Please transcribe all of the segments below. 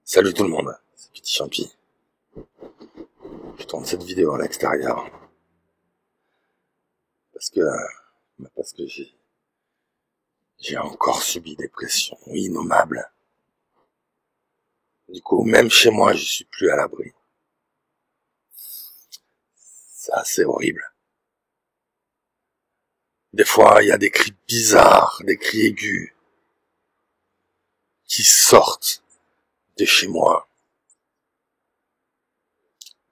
Salut tout le monde, c'est Petit Champi. Je tourne cette vidéo à l'extérieur parce que j'ai encore subi des pressions innommables. Du coup, même chez moi, je suis plus à l'abri. C'est assez horrible. Des fois, il y a des cris bizarres, des cris aigus qui sortent de chez moi,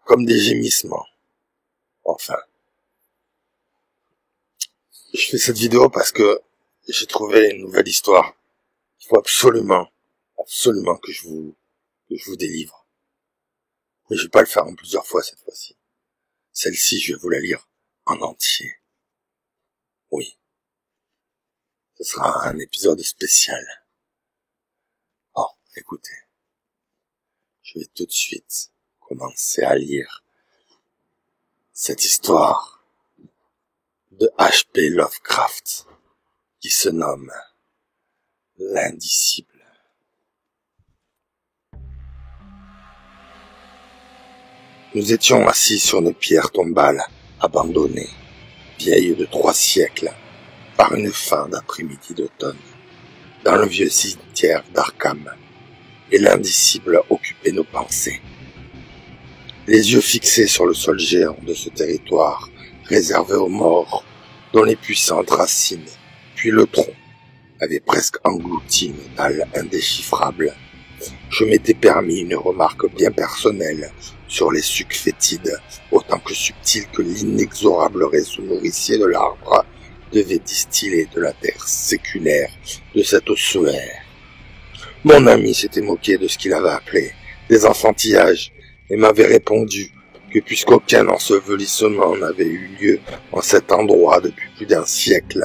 comme des gémissements. Enfin, je fais cette vidéo parce que j'ai trouvé une nouvelle histoire. Il faut absolument que je vous délivre. Mais je vais pas le faire en plusieurs fois cette fois-ci. Celle-ci, je vais vous la lire en entier. Oui. Ce sera un épisode spécial. Oh, écoutez. Je vais tout de suite commencer à lire cette histoire de H.P. Lovecraft qui se nomme L'Indicible. Nous étions assis sur une pierre tombale abandonnée, vieille de 3 siècles, par une fin d'après-midi d'automne, dans le vieux cimetière d'Arkham, et l'Indicible occupait nos pensées. Les yeux fixés sur le sol géant de ce territoire réservé aux morts, dont les puissantes racines, puis le tronc, avaient presque englouti une dalle indéchiffrable. Je m'étais permis une remarque bien personnelle sur les sucs fétides, autant que subtils que l'inexorable réseau nourricier de l'arbre devait distiller de la terre séculaire de cet ossuaire. Mon ami s'était moqué de ce qu'il avait appelé des enfantillages et m'avait répondu que puisqu'aucun ensevelissement n'avait eu lieu en cet endroit depuis plus d'1 siècle,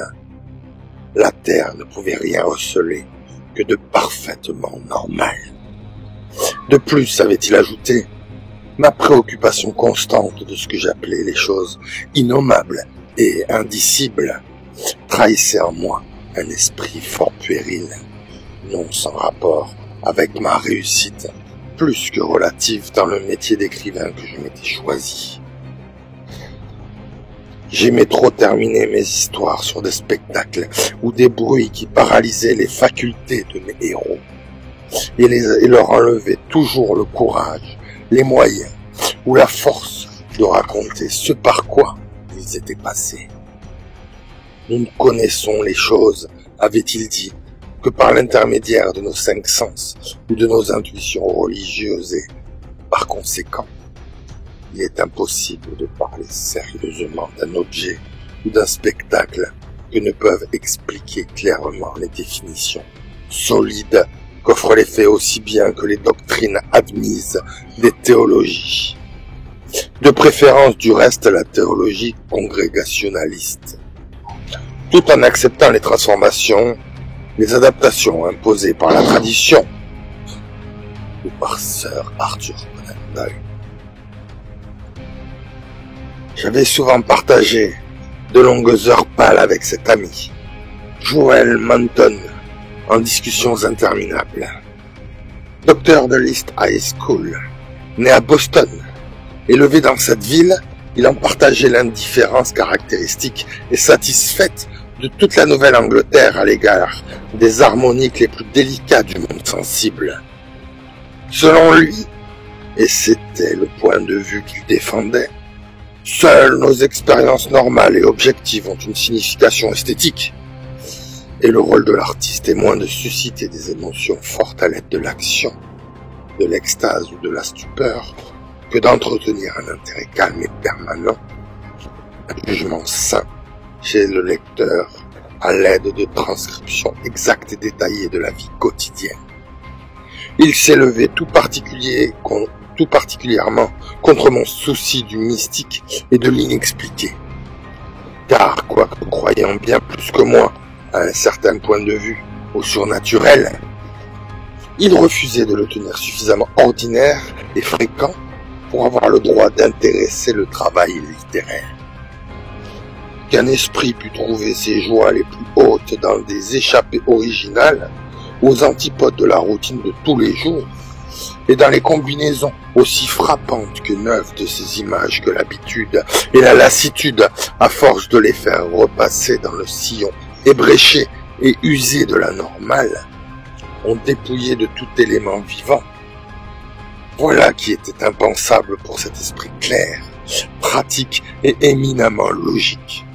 la terre ne pouvait rien receler que de parfaitement normal. De plus, avait-il ajouté, ma préoccupation constante de ce que j'appelais les choses innommables et indicibles trahissait en moi un esprit fort puéril, non sans rapport avec ma réussite, plus que relative dans le métier d'écrivain que je m'étais choisi. J'aimais trop terminer mes histoires sur des spectacles ou des bruits qui paralysaient les facultés de mes héros et leur enlevaient toujours le courage, les moyens ou la force de raconter ce par quoi ils étaient passés. Nous ne connaissons les choses, avait-il dit, que par l'intermédiaire de nos 5 sens ou de nos intuitions religieuses et, par conséquent, il est impossible de parler sérieusement d'un objet ou d'un spectacle que ne peuvent expliquer clairement les définitions solides qu'offrent les faits aussi bien que les doctrines admises des théologies. De préférence du reste la théologie congrégationaliste. Tout en acceptant les transformations, les adaptations imposées par la tradition ou par Sir Arthur Conan Doyle. J'avais souvent partagé de longues heures pâles avec cet ami, Joel Manton, en discussions interminables. Docteur de l'East High School, né à Boston, élevé dans cette ville, il en partageait l'indifférence caractéristique et satisfaite de toute la Nouvelle-Angleterre à l'égard des harmoniques les plus délicats du monde sensible. Selon lui, et c'était le point de vue qu'il défendait, seules nos expériences normales et objectives ont une signification esthétique, et le rôle de l'artiste est moins de susciter des émotions fortes à l'aide de l'action, de l'extase ou de la stupeur, que d'entretenir un intérêt calme et permanent, un jugement sain chez le lecteur à l'aide de transcriptions exactes et détaillées de la vie quotidienne. Il s'est levé tout particulièrement contre mon souci du mystique et de l'inexpliqué. Car, quoique croyant bien plus que moi à un certain point de vue au surnaturel, il refusait de le tenir suffisamment ordinaire et fréquent pour avoir le droit d'intéresser le travail littéraire. Qu'un esprit pût trouver ses joies les plus hautes dans des échappées originales, aux antipodes de la routine de tous les jours, et dans les combinaisons aussi frappantes que neuves de ces images que l'habitude et la lassitude, à force de les faire repasser dans le sillon ébréché et usé de la normale, ont dépouillé de tout élément vivant. Voilà qui était impensable pour cet esprit clair, pratique et éminemment logique.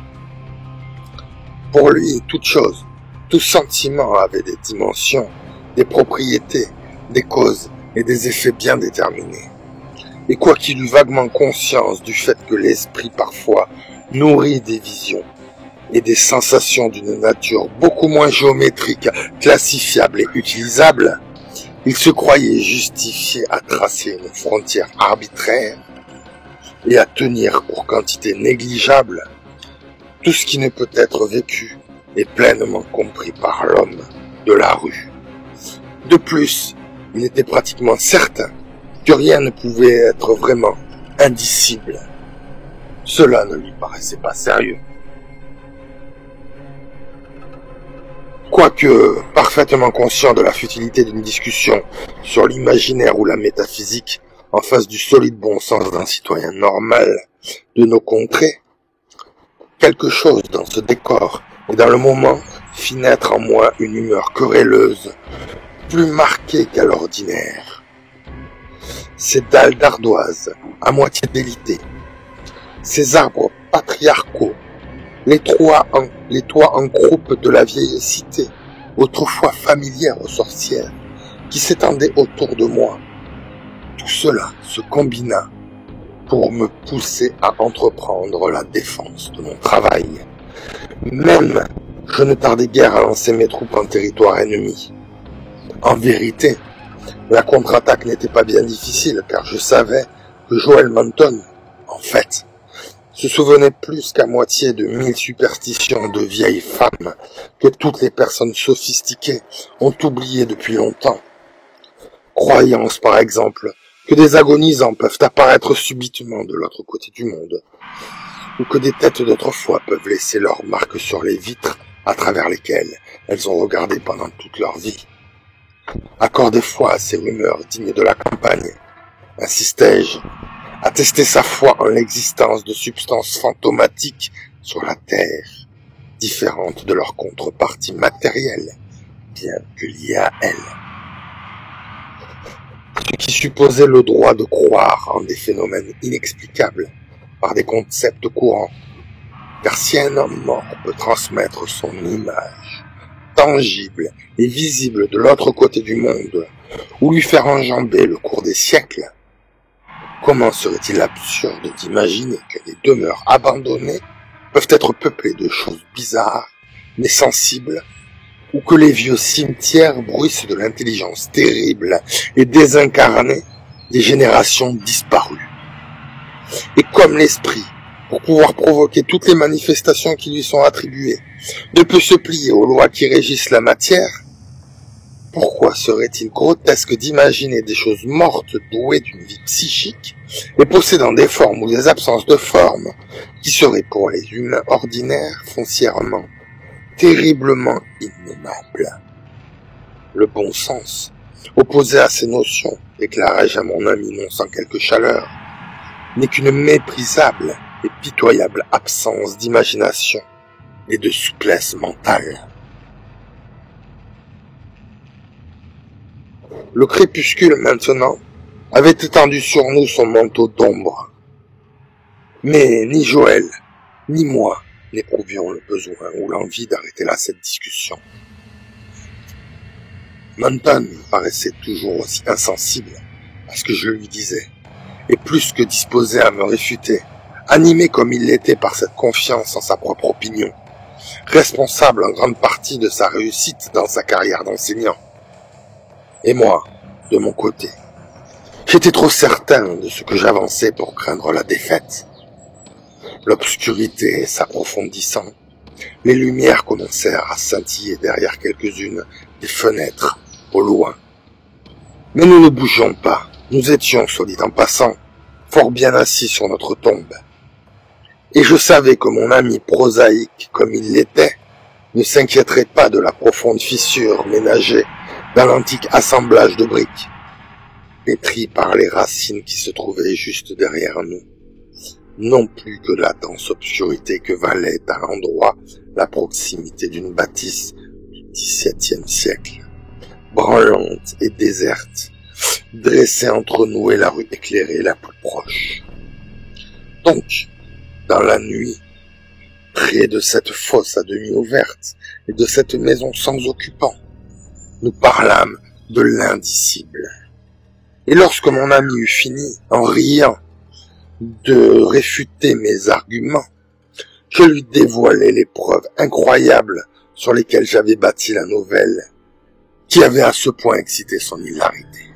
Pour lui, toute chose, tout sentiment avait des dimensions, des propriétés, des causes et des effets bien déterminés. Et quoiqu'il eût vaguement conscience du fait que l'esprit parfois nourrit des visions et des sensations d'une nature beaucoup moins géométrique, classifiable et utilisable, il se croyait justifié à tracer une frontière arbitraire et à tenir pour quantité négligeable tout ce qui ne peut être vécu et pleinement compris par l'homme de la rue. De plus, il était pratiquement certain que rien ne pouvait être vraiment indicible. Cela ne lui paraissait pas sérieux. Quoique parfaitement conscient de la futilité d'une discussion sur l'imaginaire ou la métaphysique en face du solide bon sens d'un citoyen normal de nos contrées, quelque chose dans ce décor et dans le moment fit naître en moi une humeur querelleuse, plus marquée qu'à l'ordinaire. Ces dalles d'ardoise, à moitié délitées, ces arbres patriarcaux, les toits en croupe de la vieille cité, autrefois familière aux sorcières, qui s'étendaient autour de moi, tout cela se combina pour me pousser à entreprendre la défense de mon travail. Même, je ne tardais guère à lancer mes troupes en territoire ennemi. En vérité, la contre-attaque n'était pas bien difficile, car je savais que Joel Manton, en fait, se souvenait plus qu'à moitié de 1000 superstitions de vieilles femmes que toutes les personnes sophistiquées ont oubliées depuis longtemps. Croyance, par exemple, que des agonisants peuvent apparaître subitement de l'autre côté du monde, ou que des têtes d'autrefois peuvent laisser leurs marques sur les vitres à travers lesquelles elles ont regardé pendant toute leur vie. Accordez foi à ces rumeurs dignes de la campagne, insistai-je, attester sa foi en l'existence de substances fantomatiques sur la Terre, différentes de leur contrepartie matérielle, bien que liées à elle. Ce qui supposait le droit de croire en des phénomènes inexplicables par des concepts courants, car si un homme mort peut transmettre son image, tangible et visible de l'autre côté du monde, ou lui faire enjamber le cours des siècles, comment serait-il absurde d'imaginer que les demeures abandonnées peuvent être peuplées de choses bizarres, mais sensibles, ou que les vieux cimetières bruissent de l'intelligence terrible et désincarnée des générations disparues. Et comme l'esprit, pour pouvoir provoquer toutes les manifestations qui lui sont attribuées, ne peut se plier aux lois qui régissent la matière, pourquoi serait-il grotesque d'imaginer des choses mortes douées d'une vie psychique et possédant des formes ou des absences de formes qui seraient pour les humains ordinaires foncièrement, terriblement innommables? Le bon sens, opposé à ces notions, déclarai-je à mon ami non sans quelque chaleur, n'est qu'une méprisable et pitoyable absence d'imagination et de souplesse mentale. Le crépuscule, maintenant, avait étendu sur nous son manteau d'ombre. Mais ni Joël, ni moi n'éprouvions le besoin ou l'envie d'arrêter là cette discussion. Manton paraissait toujours aussi insensible à ce que je lui disais, et plus que disposé à me réfuter, animé comme il l'était par cette confiance en sa propre opinion, responsable en grande partie de sa réussite dans sa carrière d'enseignant. Et moi, de mon côté, j'étais trop certain de ce que j'avançais pour craindre la défaite. L'obscurité s'approfondissant, les lumières commencèrent à scintiller derrière quelques-unes des fenêtres au loin. Mais nous ne bougions pas, nous étions, soit dit en passant, fort bien assis sur notre tombe. Et je savais que mon ami prosaïque comme il l'était, ne s'inquiéterait pas de la profonde fissure ménagée dans l'antique assemblage de briques. pétri par les racines qui se trouvaient juste derrière nous. Non plus que la dense obscurité que valait à l'endroit la proximité d'une bâtisse du XVIIe siècle, branlante et déserte, dressée entre nous et la rue éclairée la plus proche. Donc, dans la nuit, près de cette fosse à demi ouverte et de cette maison sans occupant, nous parlâmes de l'indicible. Et lorsque mon ami eut fini, en riant, de réfuter mes arguments, je lui dévoilai les preuves incroyables sur lesquelles j'avais bâti la nouvelle, qui avait à ce point excité son hilarité.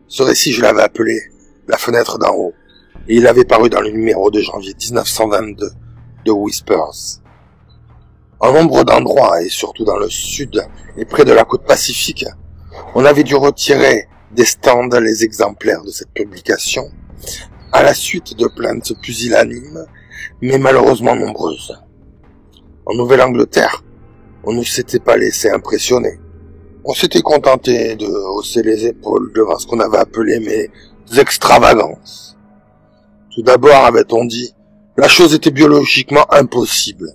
Ce récit, je l'avais appelé « La fenêtre d'en haut », et il avait paru dans le numéro de janvier 1922 de Whispers. En nombre d'endroits, et surtout dans le sud et près de la côte pacifique, on avait dû retirer des stands les exemplaires de cette publication, à la suite de plaintes pusillanimes, mais malheureusement nombreuses. En Nouvelle-Angleterre, on ne s'était pas laissé impressionner. On s'était contenté de hausser les épaules devant ce qu'on avait appelé mes extravagances. Tout d'abord, avait-on dit, la chose était biologiquement impossible.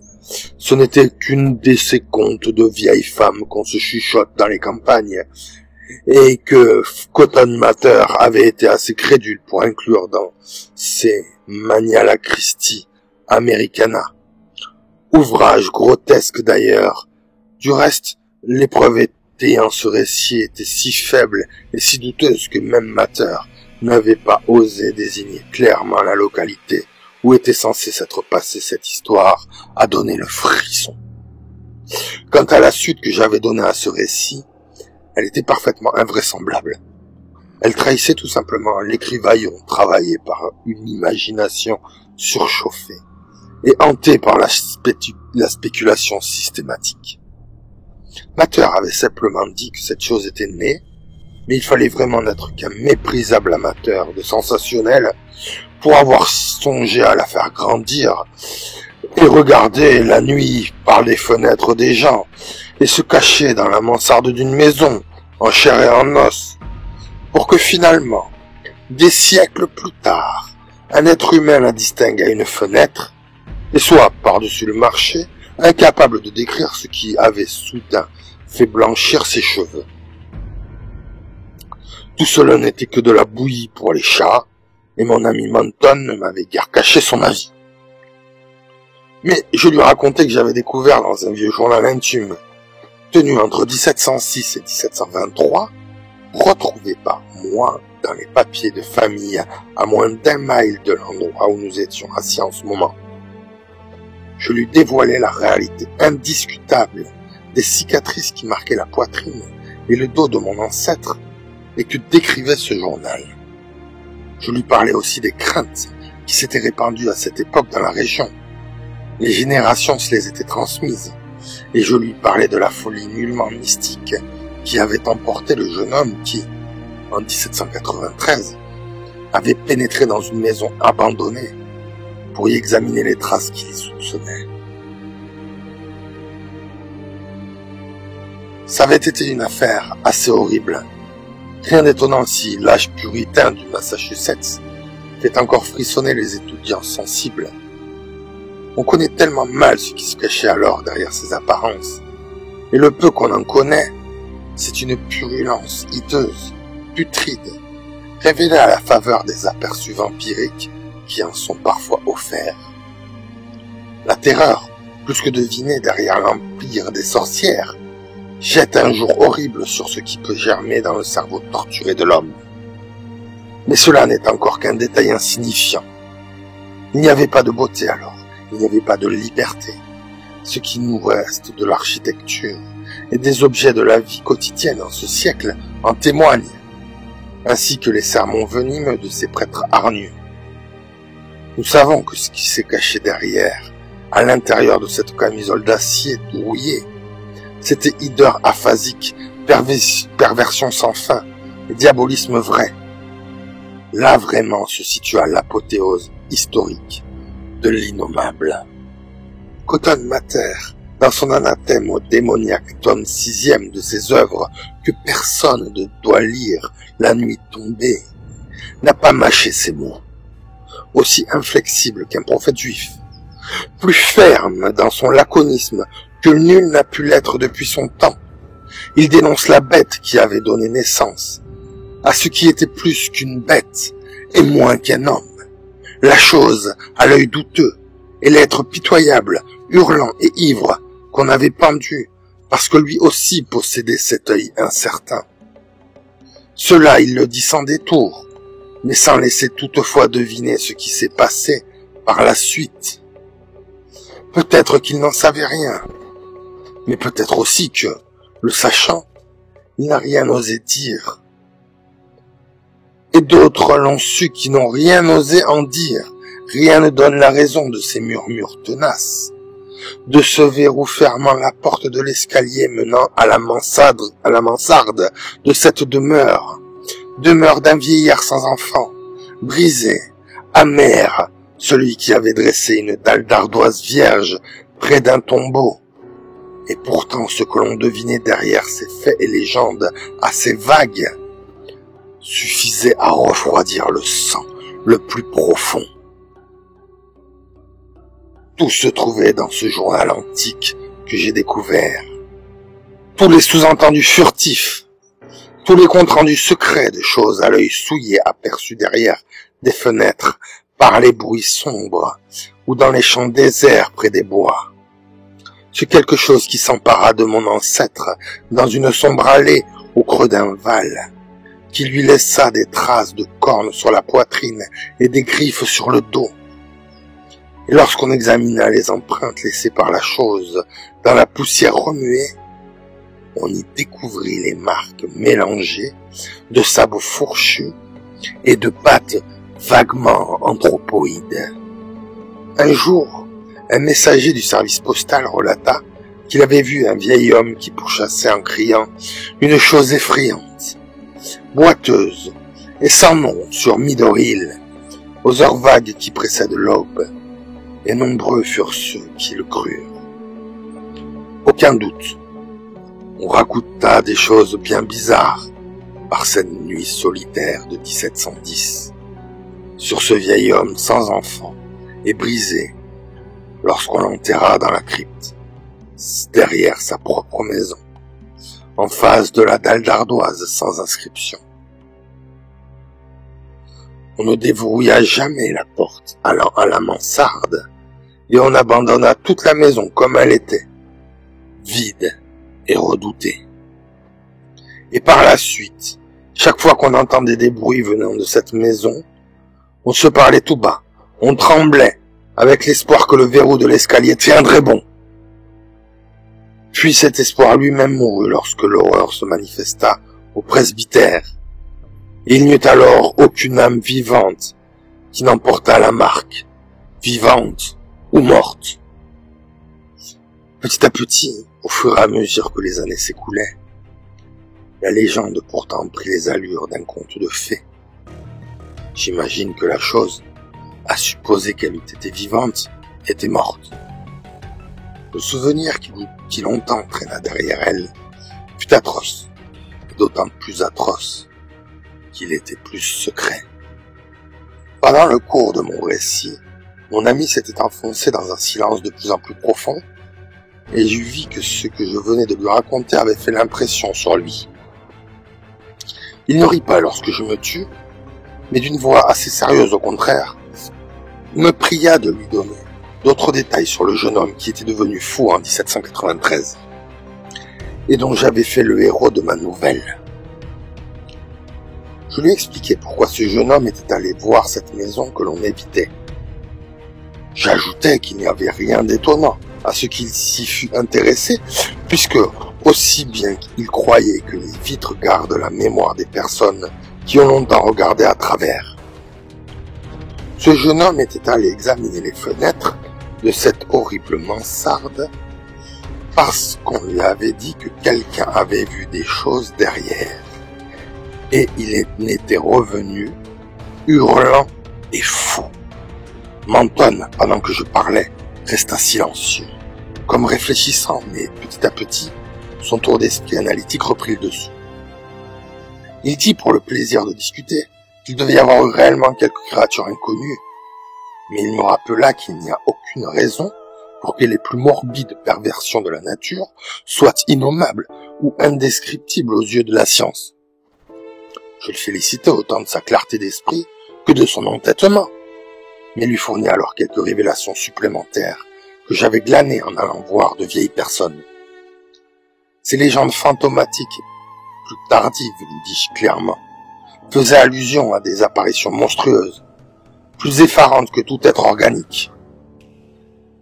Ce n'était qu'une de ces contes de vieilles femmes qu'on se chuchote dans les campagnes, et que Cotton Mather avait été assez crédule pour inclure dans ses Manuala Christi Americana. Ouvrage grotesque d'ailleurs. Du reste, l'épreuve en ce récit était si faible et si douteuse que même Mather n'avait pas osé désigner clairement la localité où était censée s'être passée cette histoire à donner le frisson. Quant à la suite que j'avais donnée à ce récit, elle était parfaitement invraisemblable. Elle trahissait tout simplement l'écrivaillon travaillé par une imagination surchauffée et hanté par la spéculation systématique. Mather avait simplement dit que cette chose était née, mais il fallait vraiment n'être qu'un méprisable amateur de sensationnel pour avoir songé à la faire grandir et regarder la nuit par les fenêtres des gens et se cacher dans la mansarde d'une maison, en chair et en os, pour que finalement, des siècles plus tard, un être humain la distingue à une fenêtre et soit, par-dessus le marché, incapable de décrire ce qui avait soudain fait blanchir ses cheveux. Tout cela n'était que de la bouillie pour les chats, et mon ami Manton ne m'avait guère caché son avis. Mais je lui racontai que j'avais découvert dans un vieux journal intime, tenu entre 1706 et 1723, retrouvé par moi dans les papiers de famille à moins d'1 mile de l'endroit où nous étions assis en ce moment. Je lui dévoilai la réalité indiscutable des cicatrices qui marquaient la poitrine et le dos de mon ancêtre et que décrivait ce journal. Je lui parlais aussi des craintes qui s'étaient répandues à cette époque dans la région. Les générations se les étaient transmises, et je lui parlais de la folie nullement mystique qui avait emporté le jeune homme qui, en 1793, avait pénétré dans une maison abandonnée pour y examiner les traces qu'il y soupçonnait. Ça avait été une affaire assez horrible. Rien d'étonnant si l'âge puritain du Massachusetts fait encore frissonner les étudiants sensibles. On connaît tellement mal ce qui se cachait alors derrière ces apparences. Et le peu qu'on en connaît, c'est une purulence hideuse, putride, révélée à la faveur des aperçus vampiriques qui en sont parfois offerts. La terreur, plus que devinée derrière l'empire des sorcières, jette un jour horrible sur ce qui peut germer dans le cerveau torturé de l'homme. Mais cela n'est encore qu'un détail insignifiant. Il n'y avait pas de beauté alors, il n'y avait pas de liberté. Ce qui nous reste de l'architecture et des objets de la vie quotidienne en ce siècle en témoignent, ainsi que les sermons venimeux de ces prêtres hargneux. Nous savons que ce qui s'est caché derrière, à l'intérieur de cette camisole d'acier rouillée, c'était hideur aphasique, perversion sans fin, et diabolisme vrai. Là vraiment se situa l'apothéose historique de l'innommable. Cotton Mather dans son anathème au démoniaque tome 6e de ses œuvres que personne ne doit lire la nuit tombée, n'a pas mâché ses mots, aussi inflexible qu'un prophète juif, plus ferme dans son laconisme que nul n'a pu l'être depuis son temps. Il dénonce la bête qui avait donné naissance à ce qui était plus qu'une bête et moins qu'un homme, la chose à l'œil douteux et l'être pitoyable, hurlant et ivre qu'on avait pendu parce que lui aussi possédait cet œil incertain. Cela il le dit sans détour, mais sans laisser toutefois deviner ce qui s'est passé par la suite. Peut-être qu'il n'en savait rien, mais peut-être aussi que, le sachant, il n'a rien osé dire. Et d'autres l'ont su qui n'ont rien osé en dire. Rien ne donne la raison de ces murmures tenaces, de ce verrou fermant la porte de l'escalier menant à la mansarde de cette demeure d'un vieillard sans enfant, brisé, amer, celui qui avait dressé une dalle d'ardoise vierge près d'un tombeau. Et pourtant ce que l'on devinait derrière ces faits et légendes assez vagues suffisait à refroidir le sang le plus profond. Tout se trouvait dans ce journal antique que j'ai découvert. Tous les sous-entendus furtifs, tous les comptes rendus secrets de choses à l'œil souillé aperçus derrière des fenêtres par les bruits sombres ou dans les champs déserts près des bois. C'est quelque chose qui s'empara de mon ancêtre dans une sombre allée au creux d'un val, qui lui laissa des traces de cornes sur la poitrine et des griffes sur le dos. Et lorsqu'on examina les empreintes laissées par la chose dans la poussière remuée, on y découvrit les marques mélangées de sabots fourchus et de pattes vaguement anthropoïdes. Un jour, un messager du service postal relata qu'il avait vu un vieil homme qui pourchassait en criant une chose effrayante, boiteuse et sans nom sur Middle Hill, aux heures vagues qui précèdent l'aube, et nombreux furent ceux qui le crurent. Aucun doute, on raconta des choses bien bizarres par cette nuit solitaire de 1710, sur ce vieil homme sans enfant et brisé, lorsqu'on l'enterra dans la crypte, derrière sa propre maison, en face de la dalle d'ardoise sans inscription. On ne déverrouilla jamais la porte allant à la mansarde, et on abandonna toute la maison comme elle était, vide et redoutée. Et par la suite, chaque fois qu'on entendait des bruits venant de cette maison, on se parlait tout bas, on tremblait, avec l'espoir que le verrou de l'escalier tiendrait bon. Puis cet espoir lui-même mourut lorsque l'horreur se manifesta au presbytère. Et il n'y eut alors aucune âme vivante qui n'emportât la marque, vivante ou morte. Petit à petit, au fur et à mesure que les années s'écoulaient, la légende pourtant prit les allures d'un conte de fées. J'imagine que la chose, à supposer qu'elle eût été vivante, était morte. Le souvenir qui longtemps traîna derrière elle fut atroce, et d'autant plus atroce qu'il était plus secret. Pendant le cours de mon récit, mon ami s'était enfoncé dans un silence de plus en plus profond, et j'eus vu que ce que je venais de lui raconter avait fait l'impression sur lui. Il ne rit pas lorsque je me tus, mais d'une voix assez sérieuse au contraire, me pria de lui donner d'autres détails sur le jeune homme qui était devenu fou en 1793, et dont j'avais fait le héros de ma nouvelle. Je lui expliquai pourquoi ce jeune homme était allé voir cette maison que l'on évitait. J'ajoutai qu'il n'y avait rien d'étonnant à ce qu'il s'y fût intéressé, puisque, aussi bien qu'il croyait que les vitres gardent la mémoire des personnes qui ont longtemps regardé à travers. Ce jeune homme était allé examiner les fenêtres de cette horrible mansarde parce qu'on lui avait dit que quelqu'un avait vu des choses derrière. Et il en était revenu, hurlant et fou. Menton, pendant que je parlais, resta silencieux. Comme réfléchissant, mais petit à petit, son tour d'esprit analytique reprit le dessus. Il dit, pour le plaisir de discuter, qu'il devait y avoir eu réellement quelques créatures inconnues, mais il me rappela qu'il n'y a aucune raison pour que les plus morbides perversions de la nature soient innommables ou indescriptibles aux yeux de la science. Je le félicitais autant de sa clarté d'esprit que de son entêtement, mais lui fournit alors quelques révélations supplémentaires que j'avais glanées en allant voir de vieilles personnes. Ces légendes fantomatiques, plus tardives, lui dis-je clairement, faisaient allusion à des apparitions monstrueuses, plus effarantes que tout être organique.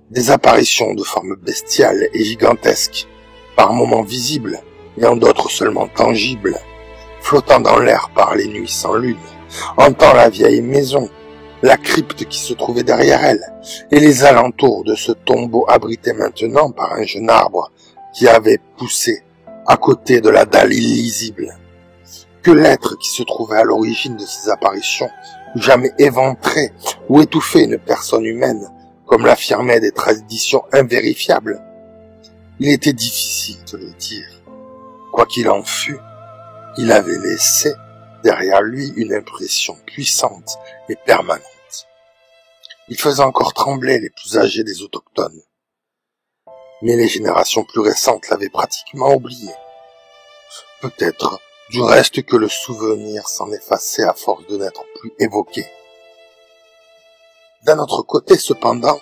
Des apparitions de formes bestiales et gigantesques, par moments visibles et en d'autres seulement tangibles, flottant dans l'air par les nuits sans lune, hantant la vieille maison, la crypte qui se trouvait derrière elle, et les alentours de ce tombeau abrité maintenant par un jeune arbre qui avait poussé à côté de la dalle illisible. Que l'être qui se trouvait à l'origine de ces apparitions eût jamais éventré ou étouffé une personne humaine, comme l'affirmaient des traditions invérifiables, il était difficile de le dire. Quoi qu'il en fût, il avait laissé derrière lui une impression puissante et permanente. Il faisait encore trembler les plus âgés des autochtones. Mais les générations plus récentes l'avaient pratiquement oublié. Peut-être du reste que le souvenir s'en effaçait à force de n'être plus évoqué. D'un autre côté, cependant,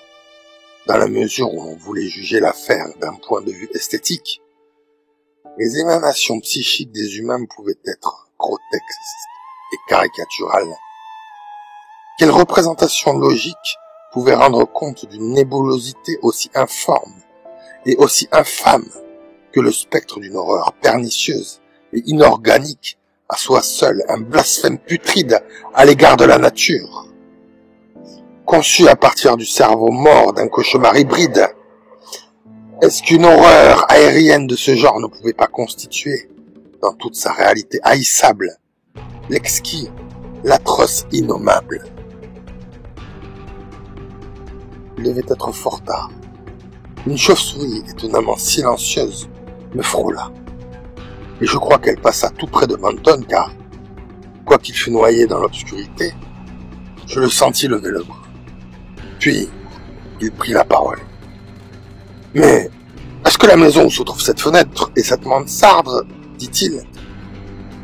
dans la mesure où l'on voulait juger l'affaire d'un point de vue esthétique, les émanations psychiques des humains pouvaient être grotesques et caricaturales. Quelle représentation logique pouvait rendre compte d'une nébulosité aussi informe et aussi infâme que le spectre d'une horreur pernicieuse et inorganique à soi seul un blasphème putride à l'égard de la nature? Conçu à partir du cerveau mort d'un cauchemar hybride, est-ce qu'une horreur aérienne de ce genre ne pouvait pas constituer, dans toute sa réalité haïssable, l'exquis, l'atroce innommable? Il devait être fort tard. Une chauve-souris étonnamment silencieuse me frôla. Et je crois qu'elle passa tout près de Manton car, quoiqu'il fût noyé dans l'obscurité, je le sentis lever le bras. Puis, il prit la parole. « Mais, est-ce que la maison où se trouve cette fenêtre et cette mansarde, dit-il,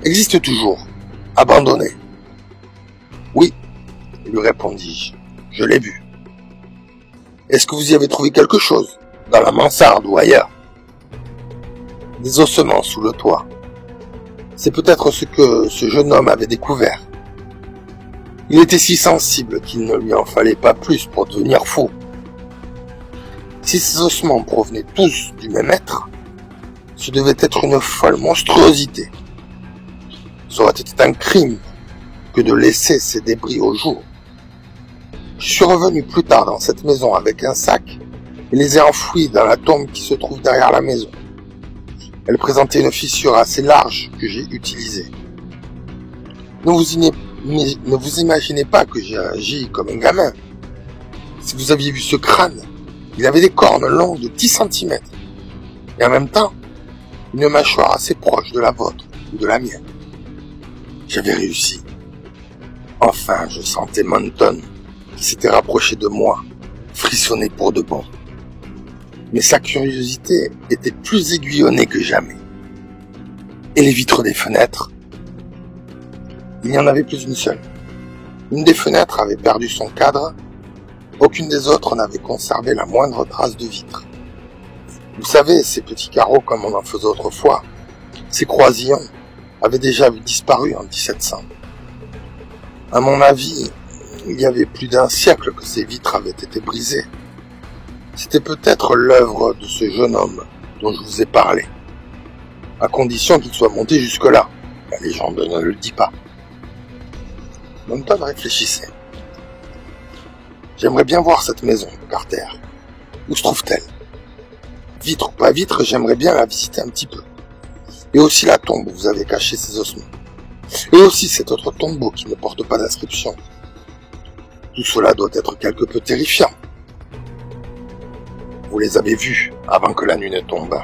existe toujours, abandonnée ?»« Oui, lui répondis-je, je l'ai vue. »« Est-ce que vous y avez trouvé quelque chose, dans la mansarde ou ailleurs ?»« Des ossements sous le toit. C'est peut-être ce que ce jeune homme avait découvert. Il était si sensible qu'il ne lui en fallait pas plus pour devenir fou. Si ces ossements provenaient tous du même être, ce devait être une folle monstruosité. Ça aurait été un crime que de laisser ces débris au jour. Je suis revenu plus tard dans cette maison avec un sac et les ai enfouis dans la tombe qui se trouve derrière la maison. Elle présentait une fissure assez large que j'ai utilisée. Ne vous imaginez pas que j'ai agi comme un gamin. Si vous aviez vu ce crâne, il avait des cornes longues de 10 cm. Et en même temps, une mâchoire assez proche de la vôtre ou de la mienne. J'avais réussi. Enfin, je sentais Manton, qui s'était rapproché de moi, frissonner pour de bon. Mais sa curiosité était plus aiguillonnée que jamais. Et les vitres des fenêtres? Il n'y en avait plus une seule. Une des fenêtres avait perdu son cadre, aucune des autres n'avait conservé la moindre trace de vitre. Vous savez, ces petits carreaux comme on en faisait autrefois, ces croisillons, avaient déjà disparu en 1700. À mon avis, il y avait plus d'un siècle que ces vitres avaient été brisées. C'était peut-être l'œuvre de ce jeune homme dont je vous ai parlé, à condition qu'il soit monté jusque-là. La légende ne le dit pas. Manton réfléchissait. J'aimerais bien voir cette maison, Carter. Où se trouve-t-elle? Vitre ou pas vitre, j'aimerais bien la visiter un petit peu. Et aussi la tombe où vous avez caché ces ossements. Et aussi cet autre tombeau qui ne porte pas d'inscription. Tout cela doit être quelque peu terrifiant. vous les avez vus avant que la nuit ne tombe.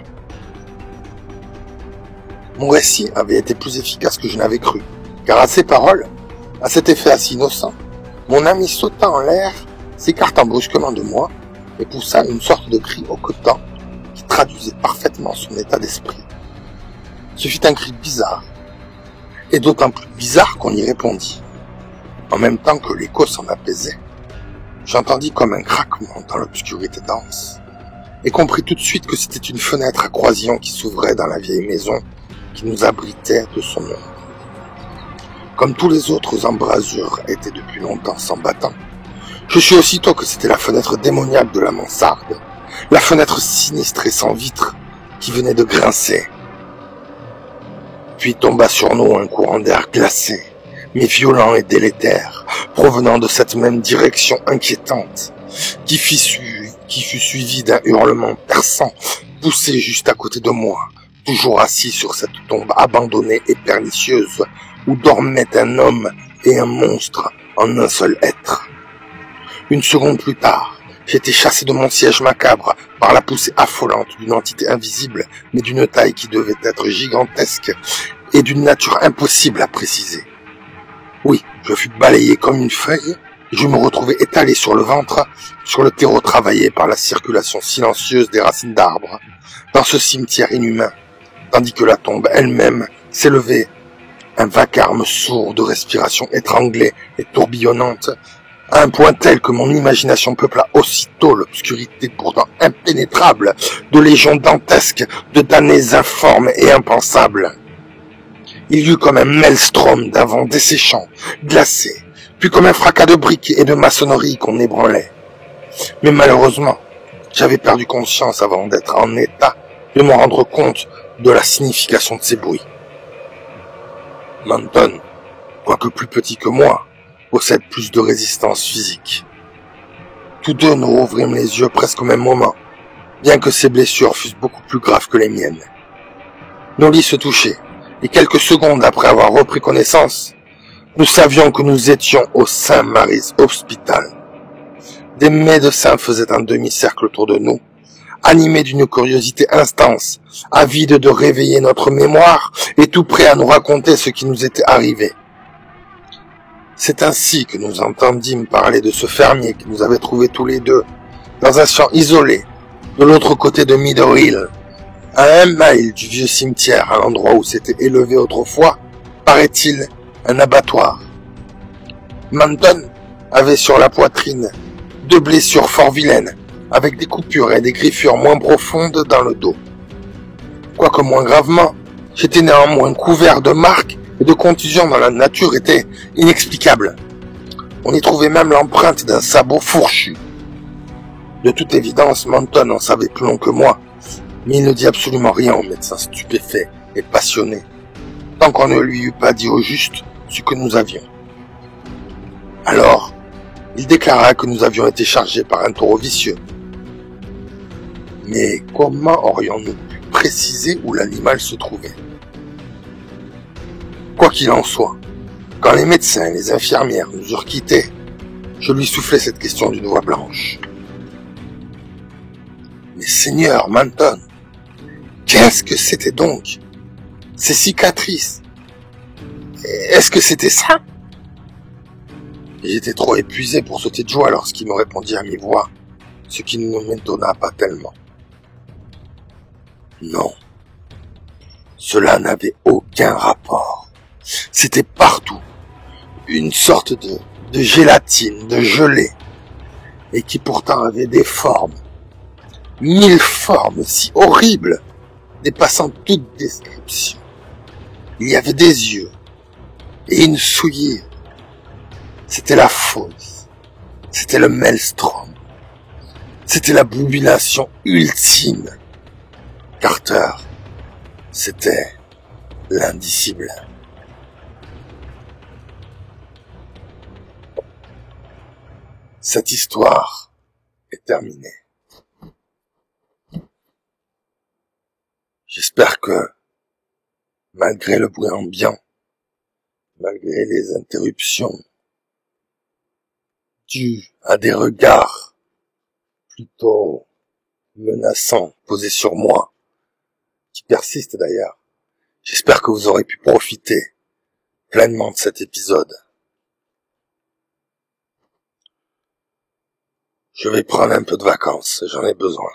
Mon récit avait été plus efficace que je n'avais cru, car à ces paroles, à cet effet assez innocent, mon ami sauta en l'air, s'écartant brusquement de moi et poussa une sorte de cri hoquetant qui traduisait parfaitement son état d'esprit. Ce fut un cri bizarre, et d'autant plus bizarre qu'on y répondit. En même temps que l'écho s'en apaisait, j'entendis comme un craquement dans l'obscurité dense, et compris tout de suite que c'était une fenêtre à croisillon qui s'ouvrait dans la vieille maison qui nous abritait de son ombre. Comme tous les autres embrasures étaient depuis longtemps sans battant, je sus aussitôt que c'était la fenêtre démoniaque de la mansarde, la fenêtre sinistre et sans vitre qui venait de grincer. Puis tomba sur nous un courant d'air glacé, mais violent et délétère, provenant de cette même direction inquiétante, qui fut suivi d'un hurlement perçant, poussé juste à côté de moi, toujours assis sur cette tombe abandonnée et pernicieuse, où dormaient un homme et un monstre en un seul être. Une seconde plus tard, j'étais chassé de mon siège macabre par la poussée affolante d'une entité invisible, mais d'une taille qui devait être gigantesque et d'une nature impossible à préciser. Oui, je fus balayé comme une feuille, et je me retrouvai étalé sur le ventre, sur le terreau travaillé par la circulation silencieuse des racines d'arbres, dans ce cimetière inhumain, tandis que la tombe elle-même s'élevait, un vacarme sourd de respiration étranglée et tourbillonnante, à un point tel que mon imagination peupla aussitôt l'obscurité pourtant impénétrable de légions dantesques de damnés informes et impensables. Il y eut comme un maelstrom d'un vent desséchant, glacé, puis comme un fracas de briques et de maçonnerie qu'on ébranlait. Mais malheureusement, j'avais perdu conscience avant d'être en état de me rendre compte de la signification de ces bruits. Manton, quoique plus petit que moi, possède plus de résistance physique. Tous deux nous rouvrîmes les yeux presque au même moment, bien que ses blessures fussent beaucoup plus graves que les miennes. Nos lits se touchaient, et quelques secondes après avoir repris connaissance, nous savions que nous étions au St. Mary's Hospital. Des médecins faisaient un demi-cercle autour de nous, animés d'une curiosité intense, avides de réveiller notre mémoire et tout prêts à nous raconter ce qui nous était arrivé. C'est ainsi que nous entendîmes parler de ce fermier qui nous avait trouvés tous les deux, dans un champ isolé, de l'autre côté de Meadow Hill, à 1 mile du vieux cimetière, à l'endroit où s'était élevé autrefois, paraît-il, un abattoir. Manton avait sur la poitrine 2 blessures fort vilaines, avec des coupures et des griffures moins profondes dans le dos. Quoique moins gravement, j'étais néanmoins couvert de marques et de contusions dont la nature était inexplicable. On y trouvait même l'empreinte d'un sabot fourchu. De toute évidence, Manton en savait plus long que moi, mais il ne dit absolument rien au médecin stupéfait et passionné, tant qu'on ne lui eût pas dit au juste ce que nous avions. Alors, il déclara que nous avions été chargés par un taureau vicieux. Mais comment aurions-nous pu préciser où l'animal se trouvait? Quoi qu'il en soit, quand les médecins et les infirmières nous eurent quittés, je lui soufflai cette question d'une voix blanche. Mais Seigneur Manton, qu'est-ce que c'était donc? Ces cicatrices? Est-ce que c'était ça? J'étais trop épuisé pour sauter de joie lorsqu'il me répondit à mi-voix, ce qui ne m'étonna pas tellement. Non, cela n'avait aucun rapport. C'était partout, une sorte de gélatine, de gelée, et qui pourtant avait des formes, 1000 formes si horribles, dépassant toute description. Il y avait des yeux, et une souillure. C'était la fosse, c'était le maelstrom, c'était la boubination ultime. Carter, c'était l'indicible. Cette histoire est terminée. J'espère que, malgré le bruit ambiant, malgré les interruptions dues à des regards plutôt menaçant posé sur moi, qui persiste d'ailleurs. J'espère que vous aurez pu profiter pleinement de cet épisode. Je vais prendre un peu de vacances, j'en ai besoin.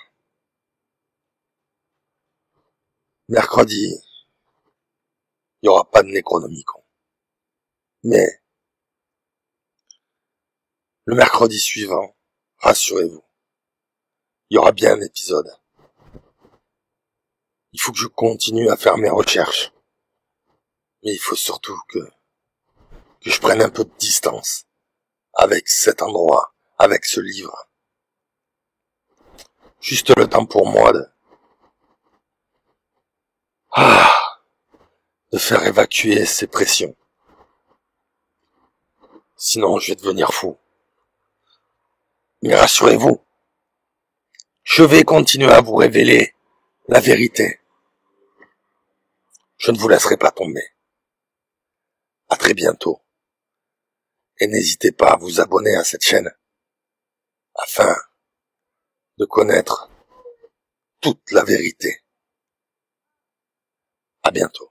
Mercredi, il n'y aura pas de Necronomicon. Mais, le mercredi suivant, rassurez-vous, il y aura bien un épisode. Il faut que je continue à faire mes recherches. Mais il faut surtout que je prenne un peu de distance avec cet endroit, avec ce livre. Juste le temps pour moi de faire évacuer ces pressions. Sinon, je vais devenir fou. Mais rassurez-vous, je vais continuer à vous révéler la vérité. Je ne vous laisserai pas tomber. À très bientôt. Et n'hésitez pas à vous abonner à cette chaîne afin de connaître toute la vérité. À bientôt.